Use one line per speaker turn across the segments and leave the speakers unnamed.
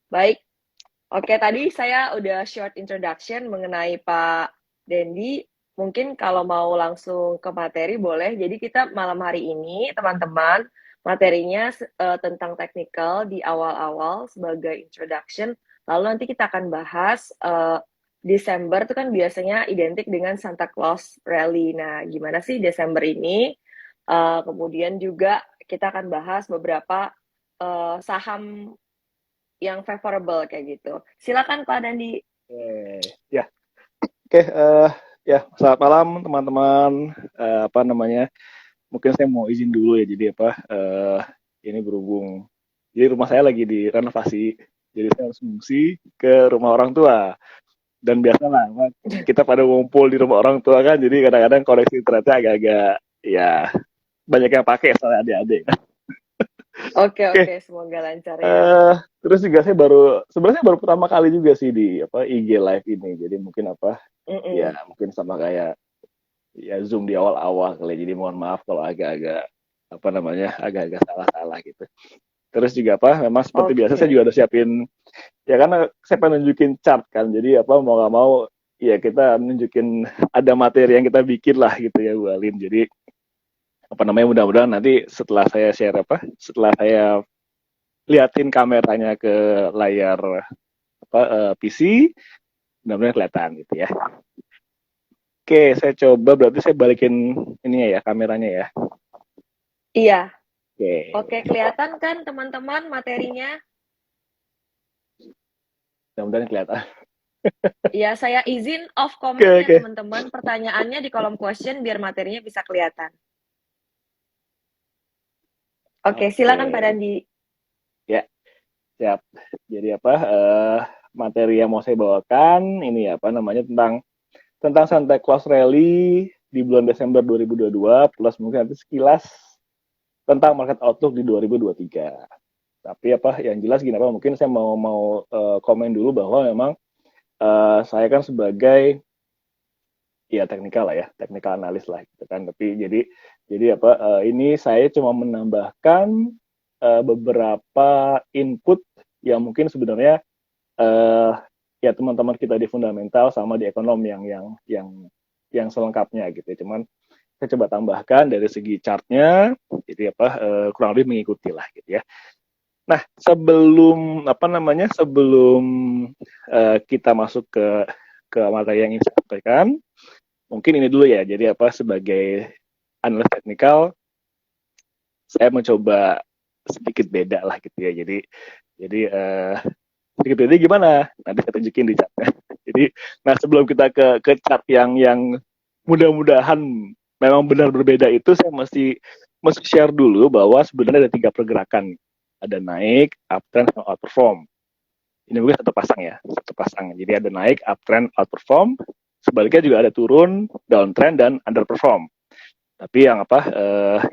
Baik, oke tadi saya udah short introduction mengenai Pak Dendi. Mungkin kalau mau langsung ke materi boleh. Jadi kita malam hari ini teman-teman materinya tentang technical di awal-awal sebagai introduction. Lalu nanti kita akan bahas Desember itu kan biasanya identik dengan Santa Claus Rally. Nah, gimana sih Desember ini? Kemudian juga kita akan bahas beberapa saham yang favorable kayak gitu. Silakan Pak Dandi.
Ya, oke. Ya, selamat malam teman-teman. Apa namanya? Mungkin saya mau izin dulu ya. Jadi apa? Ini berhubung, jadi rumah saya lagi direnovasi. Jadi saya harus mengungsi ke rumah orang tua. Dan biasalah, kita pada ngumpul di rumah orang tua kan. Jadi kadang-kadang koneksi internetnya agak-agak, ya banyak yang pakai soalnya adik-adik.
Oke
Oke.
oke, semoga lancar ya.
Terus juga saya sebenarnya baru pertama kali juga sih di apa IG live ini. Jadi mungkin apa? Ya
Mm-mm.
mungkin sama kayak ya Zoom di awal-awal kali. Jadi mohon maaf kalau agak-agak apa namanya agak-agak salah-salah gitu. Terus juga apa? Memang seperti biasa saya
Oke.
juga udah siapin ya karena saya pengen nunjukin chart kan. Jadi apa mau nggak mau ya kita nunjukin ada materi yang kita bikin lah gitu ya Bu Alin. Jadi apa namanya mudah-mudahan nanti setelah saya share apa setelah saya liatin kameranya ke layar apa PC mudah-mudahan kelihatan gitu ya. Oke, saya coba berarti saya balikin ini ya kameranya ya.
Iya. Oke,
Oke,
kelihatan kan teman-teman materinya?
mudah-mudahan kelihatan.
Ya, saya izin off
Oke,
comment ya
oke.
teman-teman. Pertanyaannya di kolom question biar materinya bisa kelihatan. Oke,
Oke,
silakan Pak Dandi.
ya siap. Jadi apa materi yang mau saya bawakan ini apa namanya tentang Santa Claus Rally di bulan Desember 2022 plus mungkin nanti sekilas tentang market outlook di 2023. Tapi apa yang jelas gini apa mungkin saya mau mau komen dulu bahwa memang saya kan sebagai ya teknikal lah ya, teknikal analis lah gitu kan. Tapi jadi apa ini saya cuma menambahkan beberapa input yang mungkin sebenarnya uh, ya teman-teman kita di fundamental sama di ekonom yang selengkapnya gitu. Cuman saya coba tambahkan dari segi chartnya, jadi apa kurang lebih mengikuti lah gitu ya. Nah sebelum apa namanya sebelum kita masuk ke materi yang ingin saya sampaikan, mungkin ini dulu ya. Jadi apa sebagai analis teknikal, saya mencoba sedikit beda lah gitu ya. Jadi sedikit beda gimana? Nanti saya tunjukin di chatnya. Jadi, nah sebelum kita ke chat yang mudah-mudahan memang benar berbeda itu, saya mesti share dulu bahwa sebenarnya ada 3 pergerakan. Ada naik, uptrend, sama outperform. Ini mungkin satu pasang ya, satu pasang. Jadi ada naik, uptrend, outperform. Sebaliknya juga ada turun, downtrend, dan underperform. Tapi yang apa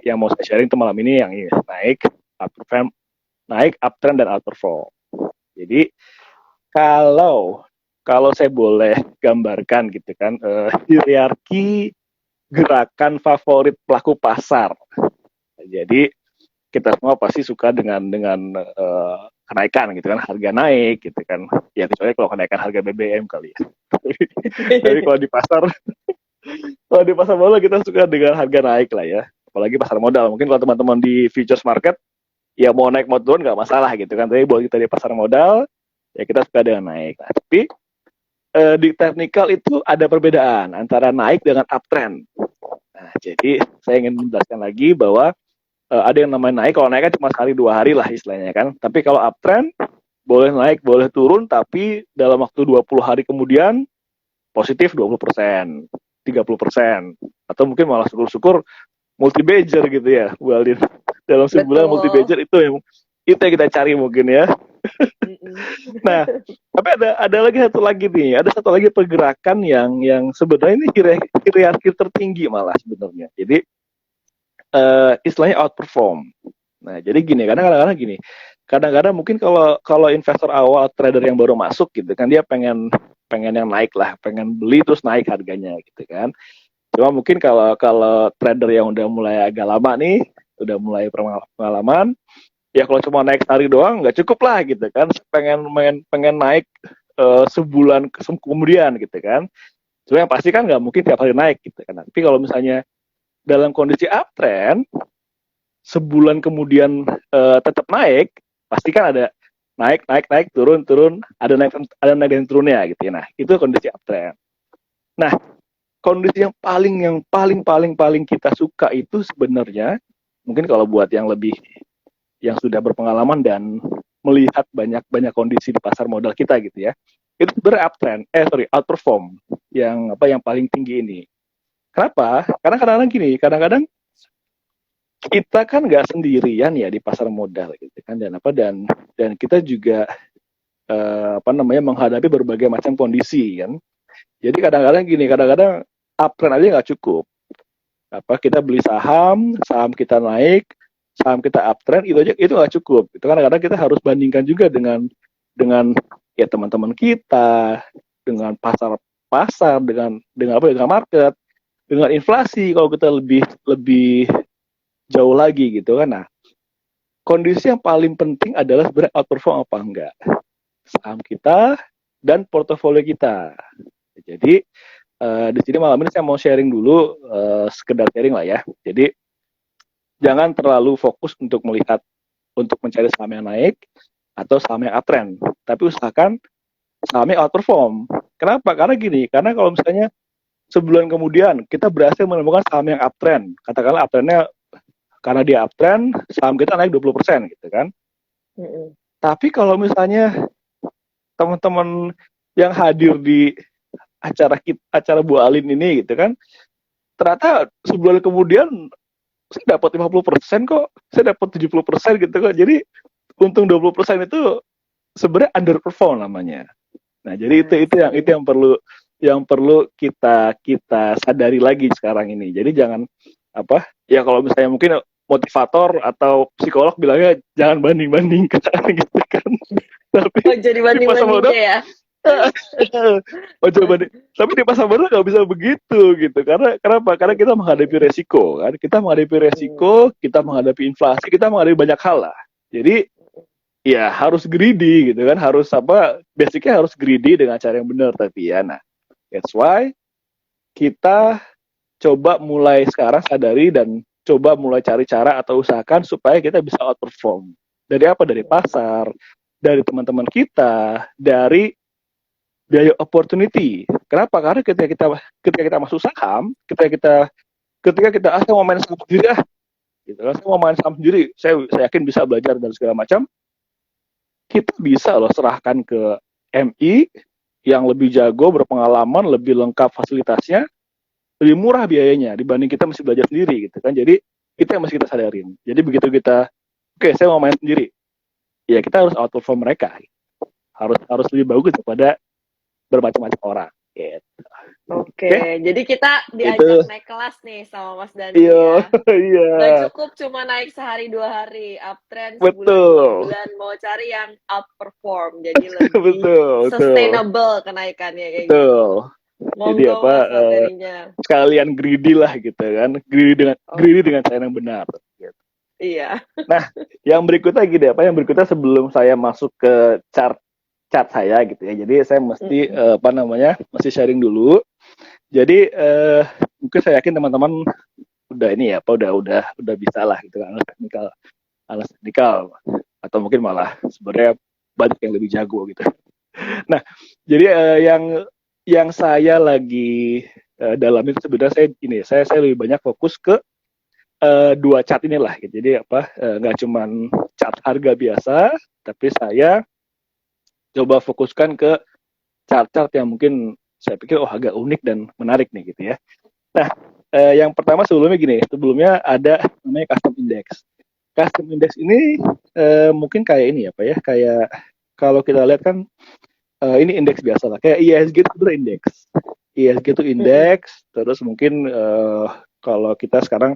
yang mau saya sharing itu malam ini yang ini naik, uptrend, uptrend dan outperform. Jadi kalau kalau saya boleh gambarkan gitu kan hierarki gerakan favorit pelaku pasar. Jadi kita semua pasti suka dengan kenaikan gitu kan, harga naik gitu kan. Ya kecuali kalau kenaikan harga BBM kali ya. Tapi kalau di pasar modal kita suka dengan harga naik lah ya. Apalagi pasar modal. Mungkin kalau teman-teman di futures market ya mau naik mau turun nggak masalah gitu kan. Tapi buat kita di pasar modal ya kita suka dengan naik. Nah, tapi di technical itu ada perbedaan antara naik dengan uptrend. Nah, jadi saya ingin menjelaskan lagi bahwa ada yang namanya naik. Kalau naik kan cuma sekali 2 hari lah istilahnya kan. Tapi kalau uptrend boleh naik, boleh turun, tapi dalam waktu 20 hari kemudian positif 20%, 30%. Atau mungkin malah syukur-syukur multi major gitu ya, Bu Aldin. Dalam sebulan multi
Betul.
major itu yang kita cari mungkin ya.
Mm-mm.
Nah, tapi ada lagi satu lagi nih, ada satu lagi pergerakan yang sebenarnya ini hierarki tertinggi malah sebenarnya. Jadi istilahnya outperform. Nah, jadi gini, kadang-kadang gini, kadang-kadang mungkin kalau kalau investor awal trader yang baru masuk gitu kan dia pengen pengen yang naik lah, pengen beli terus naik harganya gitu kan. Cuma mungkin kalau kalau trader yang udah mulai agak lama nih, udah mulai pengalaman, ya kalau cuma naik sehari doang nggak cukup lah gitu kan, pengen naik sebulan kemudian gitu kan. Cuma yang pasti kan nggak mungkin tiap hari naik gitu kan. Tapi kalau misalnya dalam kondisi uptrend, sebulan kemudian tetap naik, pasti kan ada naik, naik, naik, turun, turun, ada naik dan turunnya gitu ya. Nah, itu kondisi uptrend. Nah, kondisi yang paling kita suka itu sebenarnya, mungkin kalau buat yang yang sudah berpengalaman dan melihat banyak kondisi di pasar modal kita gitu ya, itu sebenarnya uptrend, outperform yang paling tinggi ini. Kenapa? Karena kadang-kadang gini, kadang-kadang kita kan nggak sendirian ya di pasar modal gitu kan, dan kita juga menghadapi berbagai macam kondisi kan. Jadi kadang-kadang gini, kadang-kadang uptrend aja nggak cukup. Kita beli saham, saham kita naik, saham kita uptrend, itu aja itu nggak cukup. Itu kadang-kadang kita harus bandingkan juga dengan ya teman-teman kita, dengan pasar, dengan market, dengan inflasi kalau kita lebih lebih jauh lagi gitu kan. Nah, kondisi yang paling penting adalah sebenarnya outperform apa enggak saham kita dan portofolio kita. Jadi di sini malam ini saya mau sharing dulu, sekedar sharing lah ya. Jadi jangan terlalu fokus untuk mencari saham yang naik atau saham yang uptrend, tapi usahakan saham yang outperform. Kenapa? Karena gini, karena kalau misalnya sebulan kemudian kita berhasil menemukan saham yang uptrend, katakanlah uptrendnya, karena dia uptrend, saham kita naik 20% gitu kan. Tapi kalau misalnya teman-teman yang hadir di acara Bu Alin ini gitu kan, ternyata sebulan kemudian saya dapat 50% kok, saya dapat 70% gitu kok. Jadi untung 20% itu sebenarnya underperform namanya. Nah, jadi itu yang perlu kita kita sadari lagi sekarang ini. Jadi jangan ya kalau misalnya mungkin motivator atau psikolog bilangnya jangan banding-bandingkan gitu kan. Tapi
Oh, jadi
di pasar modal
banding-bandingnya ya?
oh coba deh. Tapi di pasar modal nggak bisa begitu gitu. Karena kenapa? Karena kita menghadapi resiko kan. Kita menghadapi resiko, kita menghadapi inflasi, kita menghadapi banyak hal lah. Jadi ya harus greedy gitu kan, harus basicnya harus greedy dengan cara yang benar. Tapi ya, nah, that's why kita coba mulai sekarang sadari dan coba mulai cari cara atau usahakan supaya kita bisa outperform. Dari apa? Dari pasar, dari teman-teman kita, dari biaya opportunity. Kenapa? Karena ketika kita masuk saham, ketika kita saya mau main saham sendiri gitu kan, saya mau main saham sendiri, saya yakin bisa belajar dan segala macam. Kita bisa loh serahkan ke MI yang lebih jago, berpengalaman, lebih lengkap fasilitasnya, lebih murah biayanya dibanding kita mesti belajar sendiri gitu kan. Jadi kita yang mesti kita sadarin. Jadi begitu kita saya mau main sendiri, ya kita harus outperform mereka. Harus harus lebih bagus daripada bermacam-macam orang. Gitu.
Oke, jadi kita
Itu
diajak naik kelas nih sama Mas Dandi
iya
ya.
iya
Nggak cukup cuma naik sehari 2 hari, uptrend sebulan 2
betul
bulan, mau cari yang outperform, jadi lebih
betul betul
sustainable kenaikannya kayak gitu.
betul. Jadi
Monggo Mas materinya.
sekalian greedy lah gitu kan,
Oh,
greedy dengan cara yang benar gitu.
iya.
Nah, yang berikutnya gini yang berikutnya sebelum saya masuk ke chart chat saya gitu ya. Jadi saya mesti mesti sharing dulu. Jadi mungkin saya yakin teman-teman udah ini ya, udah bisa lah gitu kan, alas teknikal atau mungkin malah sebenarnya banyak yang lebih jago gitu. Nah, jadi yang saya lagi dalami itu sebenarnya saya lebih banyak fokus ke dua chart inilah gitu. Jadi nggak cuman chart harga biasa, tapi saya coba fokuskan ke chart-chart yang mungkin saya pikir agak unik dan menarik nih gitu ya. Nah, yang pertama sebelumnya ada namanya custom index. Custom index ini mungkin kayak ini ya Pak ya, kayak kalau kita lihat kan ini indeks biasa lah, kayak ISG itu sebenarnya indeks. ISG itu indeks, terus mungkin kalau kita sekarang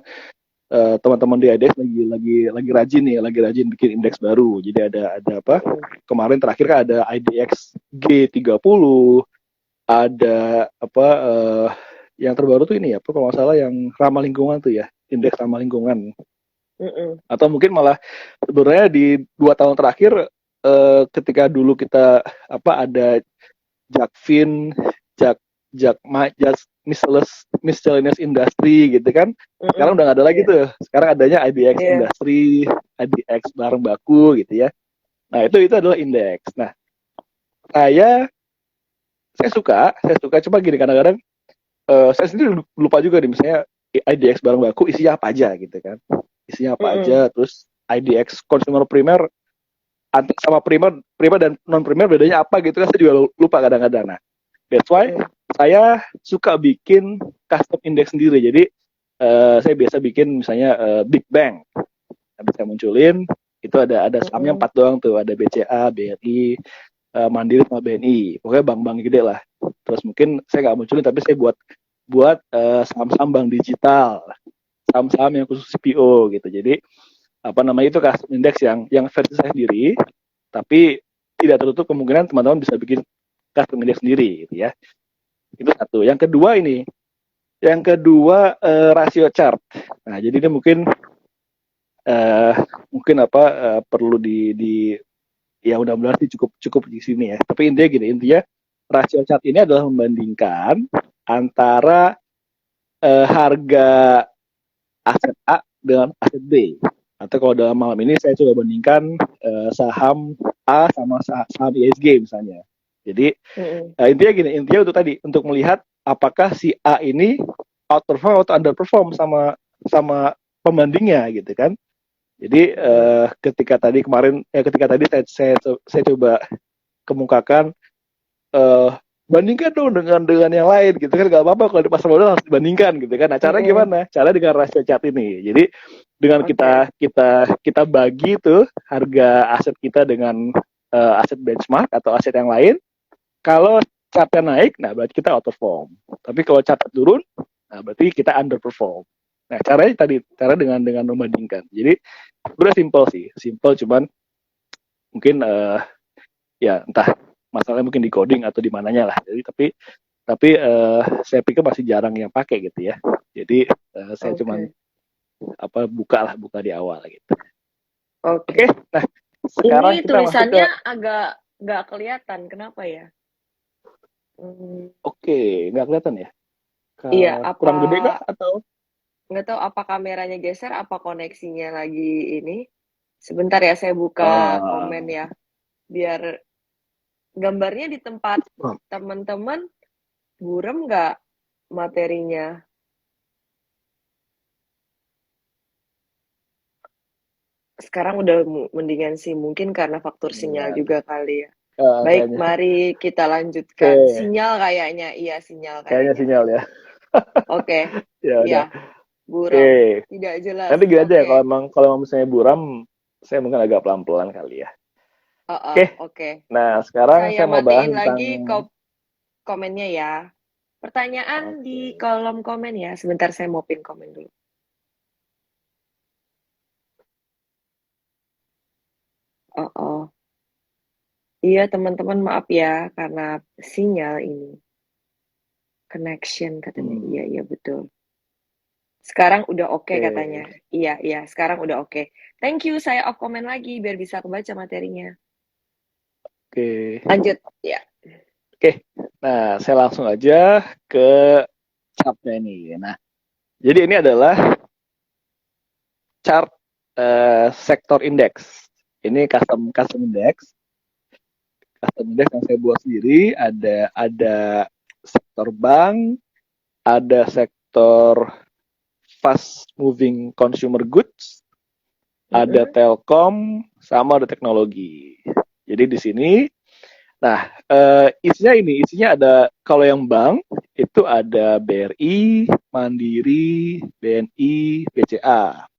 teman-teman di IDX lagi rajin bikin indeks baru. Jadi ada apa? Kemarin terakhir kan ada IDX G30, ada yang terbaru tuh ini ya, kalau nggak salah yang ramah lingkungan tuh ya, indeks ramah lingkungan.
Mm-mm.
Atau mungkin malah sebenarnya di 2 tahun terakhir ketika dulu kita apa ada Jakfin, Jak Just Miscellaneous Industry gitu kan. Sekarang
Mm-mm.
udah nggak ada lagi
Iya.
tuh. Sekarang adanya IDX
Iya.
Industry, IDX barang baku gitu ya. Nah, itu adalah indeks. Nah, saya saya suka coba gini kadang-kadang saya sendiri lupa juga nih misalnya IDX barang baku isinya apa aja gitu kan. Isinya apa
Mm-mm.
aja, terus IDX consumer primer sama primer primer dan non primer bedanya apa gitu kan saya juga lupa kadang-kadang. Nah, that's why
Mm-mm.
saya suka bikin custom index sendiri. Jadi saya biasa bikin misalnya Big Bang. Nanti saya munculin itu ada sahamnya
Mm-mm.
4 doang tuh, ada BCA, BRI, Mandiri sama BNI. Pokoknya bank-bank gede lah. Terus mungkin saya nggak munculin tapi saya buat buat saham-saham bank digital, saham-saham yang khusus CPO gitu. Jadi apa namanya itu custom index yang versi saya sendiri, tapi tidak tertutup kemungkinan teman-teman bisa bikin custom index sendiri gitu ya. Itu satu. Yang kedua rasio chart. Nah, jadi ini eh, mungkin apa perlu di ya mudah-mudahan sih cukup cukup di sini ya. Tapi intinya rasio chart ini adalah membandingkan antara harga aset A dengan aset B. Atau kalau dalam malam ini saya coba bandingkan saham A sama saham ISG misalnya. Jadi
Mm-mm.
intinya untuk tadi untuk melihat apakah si A ini outperform atau underperform sama sama pembandingnya gitu kan. Jadi
Mm-mm.
ketika tadi saya coba kemukakan eh bandingkan dong dengan yang lain gitu kan, nggak apa-apa kalau di pasar modal harus dibandingkan gitu kan. Nah, cara
Mm-mm.
gimana? Cara dengan rasio chart ini. Jadi dengan
Oke.
kita bagi tuh harga aset kita dengan aset benchmark atau aset yang lain. Kalau chartnya naik, nah berarti kita outperform. Tapi kalau chartnya turun, nah berarti kita underperform. Nah, cara dengan membandingkan. Jadi udah simple sih, simple cuman mungkin ya entah masalahnya mungkin di coding atau di mananya lah. Jadi tapi saya pikir masih jarang yang pakai gitu ya. Jadi saya cuman
Oke.
buka di awal gitu. Oke,
Oke.
nah
Ini
sekarang kita masuk ke
tulisannya agak nggak kelihatan. Kenapa ya? Hmm,
oke, nggak kelihatan ya?
iya, apa
Kurang gede kah atau
nggak tahu apa kameranya geser, apa koneksinya lagi ini. Sebentar ya, saya buka komen
uh,
ya, biar gambarnya di tempat teman-teman buram nggak materinya. Sekarang udah mendingan sih, mungkin karena faktor sinyal juga kali ya. Baik,
kayaknya
mari kita lanjutkan.
oke,
Sinyal kayaknya, iya sinyal
kayaknya
kayaknya.
sinyal ya.
Oke,
Ya
ya,
udah. Oke.
buram, tidak jelas.
Nanti gini aja ya,
Oke,
kalau misalnya buram, saya mungkin agak pelan-pelan kali ya. Oke.
oke.
Nah, sekarang
Saya
saya mau bahas
matiin
tentang
lagi komennya ya. Pertanyaan di
oke.
kolom komen ya. Sebentar saya mau pin komen dulu. Oh, oh. Iya teman-teman maaf ya karena sinyal ini. Connection katanya. Iya,
Hmm,
iya betul. Sekarang udah oke katanya.
oke.
Iya, iya, sekarang udah oke. Thank you, saya off komen lagi biar bisa kebaca materinya.
Oke.
Lanjut, ya.
Oke. Nah, saya langsung aja ke chartnya ini. Nah, jadi ini adalah chart sektor indeks. Ini custom index. Custom index yang saya buat sendiri ada sektor bank, ada sektor fast moving consumer goods, ada
Mm-mm.
telkom, sama ada teknologi. Jadi di sini, nah isinya ada kalau yang bank itu ada BRI, Mandiri, BNI, BCA.